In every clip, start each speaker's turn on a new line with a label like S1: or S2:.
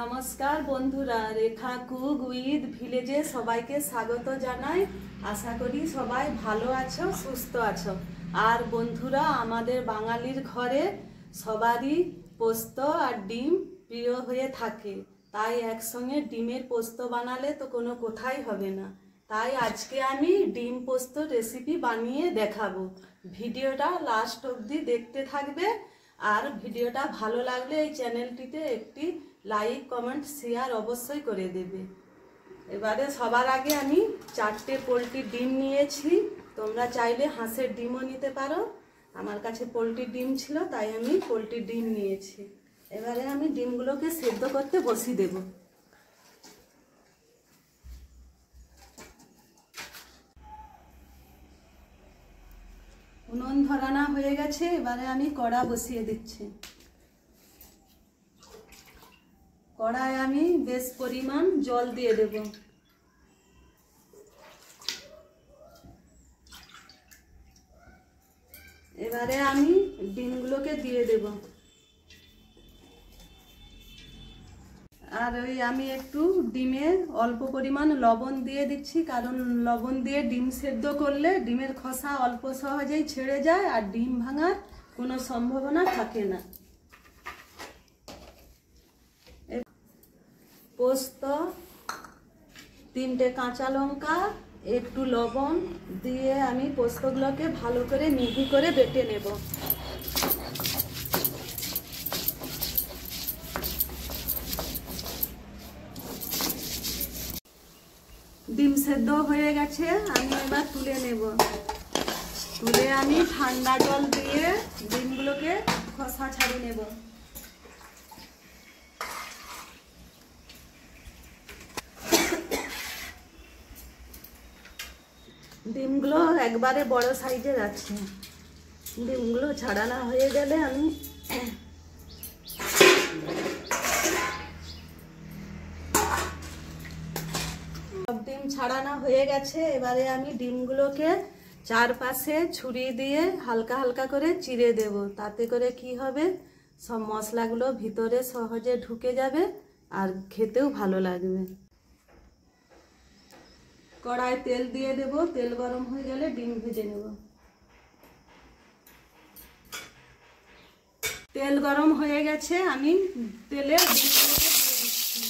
S1: নমস্কার বন্ধুরা, রেখা cook with ভিলেজে সবাইকে স্বাগত জানাই। আশা করি সবাই ভালো আছো, সুস্থ আছো। আর বন্ধুরা, আমাদের বাঙালির ঘরে সবারই পোস্ত আর ডিম প্রিয় হয়ে থাকে, তাই একসঙ্গে ডিমের পোস্ত বানালে তো কোনো কথাই হবে না। তাই আজকে আমি ডিম পোস্ত রেসিপি বানিয়ে দেখাবো। ভিডিওটা লাস্ট অবধি দেখতে থাকবে। আর ভিডিওটা ভালো লাগলে এই চ্যানেলটিতে একটি লাইক, কমেন্ট, শেয়ার অবশ্যই করে দেবে। এবারে সবার আগে আমি 4টে পোলট্রির ডিম নিয়েছি। তোমরা চাইলে হাঁসের ডিমও নিতে পারো। আমার কাছে পোলট্রির ডিম ছিল, তাই আমি পোলট্রির ডিম নিয়েছি। এবারে আমি ডিমগুলোকে সেদ্ধ করতে বসিয়ে দেব। উনুন ধরানো হয়ে গেছে, এবারে আমি কড়া বসিয়ে দিচ্ছি। কড়ায় আমি বেশ পরিমাণ জল দিয়ে দেব। এবারে আমি ডিমগুলোকে দিয়ে দেব। আর আমি একটু ডিমে অল্প পরিমাণ লবণ দিয়ে দিচ্ছি, কারণ লবণ দিয়ে ডিম সেদ্ধ করলে ডিমের খোসা অল্প সহজেই ছেড়ে যায় আর ডিম ভাঙার কোনো সম্ভাবনা থাকে না। পোস্ত, 3টে কাঁচা লঙ্কা, একটু লবণ দিয়ে আমি পোস্তগুলোকে ভালো করে মিহি করে বেটে নেব। ডিম সেদ্ধ হয়ে গেছে, আমি এবার তুলে নেব। তুলে আমি ঠান্ডা জল দিয়ে ডিমগুলোকে খোসা ছাড়িয়ে নেব। ডিমগুলো একবারে বড় সাইজের আছে। ডিমগুলো ছাড়ানো হয়ে গেলে আমি সব ডিম ছাড়ানো হয়ে গেছে। এবারে আমি ডিমগুলোকে চারপাশে ছুরি দিয়ে হালকা হালকা করে চিড়ে দেব। তাতে করে কি হবে, সব মশলাগুলো ভিতরে সহজে ঢুকে যাবে আর খেতেও ভালো লাগবে। কড়ায় তেল দিয়ে দেব। তেল গরম হয়ে গেলে ডিম ভেজে নেব। তেল গরম হয়ে গেছে, আমি তেলে ডিমগুলোকে দিয়ে দিচ্ছি।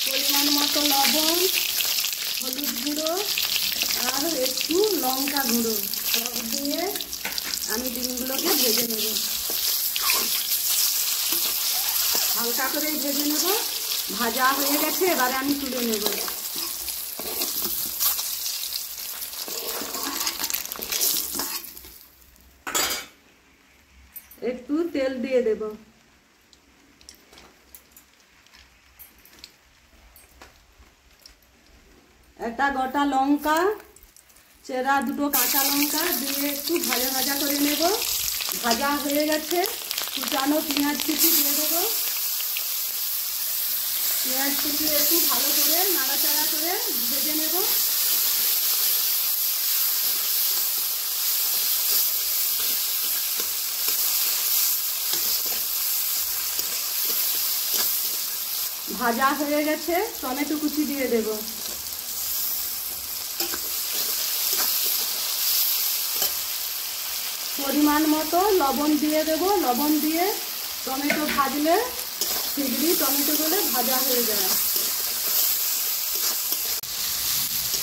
S1: পরিমাণ মতো লবণ, হলুদ গুঁড়ো আর একটু লঙ্কা গুঁড়ো সব দিয়ে আমি ডিমগুলোকে ভেজে নেব। হালকা করে ভেজে নেব। ভাজা হয়ে গেছে, এবারে আমি তুলে নেব। একটু তেল দিয়ে দেব। একটা গোটা লঙ্কা, চেরা 2টো কাঁচা লঙ্কা দিয়ে একটু ভাজা ভাজা করে নেব। ভাজা হয়ে গেছে, কুচানো পেঁয়াজ কুচি দিয়ে দেবো। পেঁয়াজ কুচি একটু ভালো করে নাড়াচাড়া করে ভেজে নেব। ভাজা হয়ে গেছে, টমেটো কুচি দিয়ে দেব। পরিমাণ মতো লবণ দিয়ে দেব। লবণ দিয়ে টমেটো ভাজলে শীঘ্রই টমেটোগুলো ভাজা হয়ে যায়।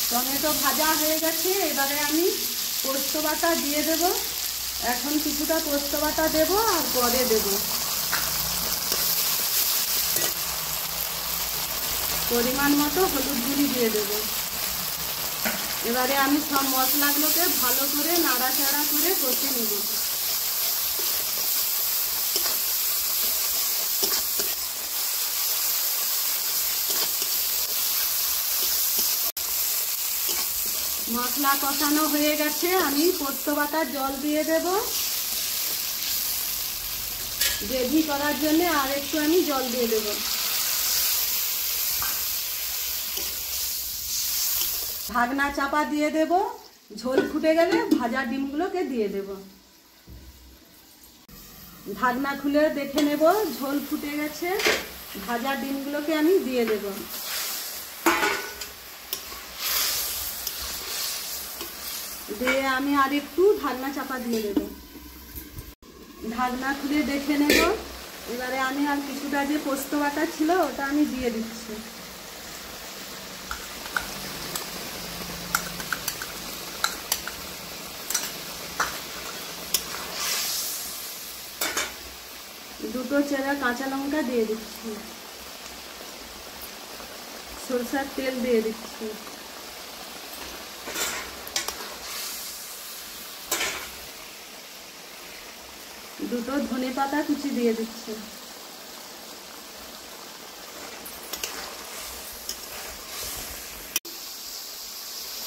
S1: টমেটো ভাজা হয়ে গেছে, এবারে আমি পোস্ত বাটা দিয়ে দেব। এখন কিছুটা পোস্ত বাটা দেব আর পরে দেব। পরিমাণ মতো হলুদ গুঁড়ি দিয়ে দেব। এবারে আমি সব মশলাগুলোকে ভালো করে নাড়াচাড়া করে কষে নেব। মশলা কষানো হয়ে গেছে, আমি পোস্ত বাটার জল দিয়ে দেব। গ্রেভি করার জন্য আর একটু আমি জল দিয়ে দেব। ঢাকনা চাপা দিয়ে দেব। ঝোল ফুটে গেলে ভাজা ডিমগুলোকে দিয়ে দেব। ঢাকনা খুলে দেখে নেব ঝোল ফুটে গেছে। ভাজা ডিমগুলোকে আমি দিয়ে দেব। দিয়ে আমি আর একটু ঢাকনা চাপা দিয়ে দেব। ঢাকনা খুলে দেখে নেব। এবারে আমি আর কিছুটা যে পোস্ত বাটা ছিল ওটা আমি দিয়ে দিচ্ছি। দুটো চেরা কাঁচা লঙ্কা দিয়ে দিচ্ছি। সরষের তেল দিয়ে দিচ্ছি। দুটো ধনেপাতা কুচি দিয়ে দিচ্ছি।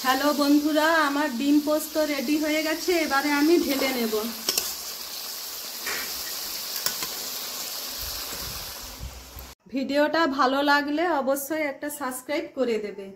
S1: হ্যালো বন্ধুরা, আমার ডিম পোস্ত রেডি হয়ে গেছে। এবারে আমি ঢেলে নেব। ভিডিওটা ভালো লাগলে অবশ্যই একটা সাবস্ক্রাইব করে দেবে।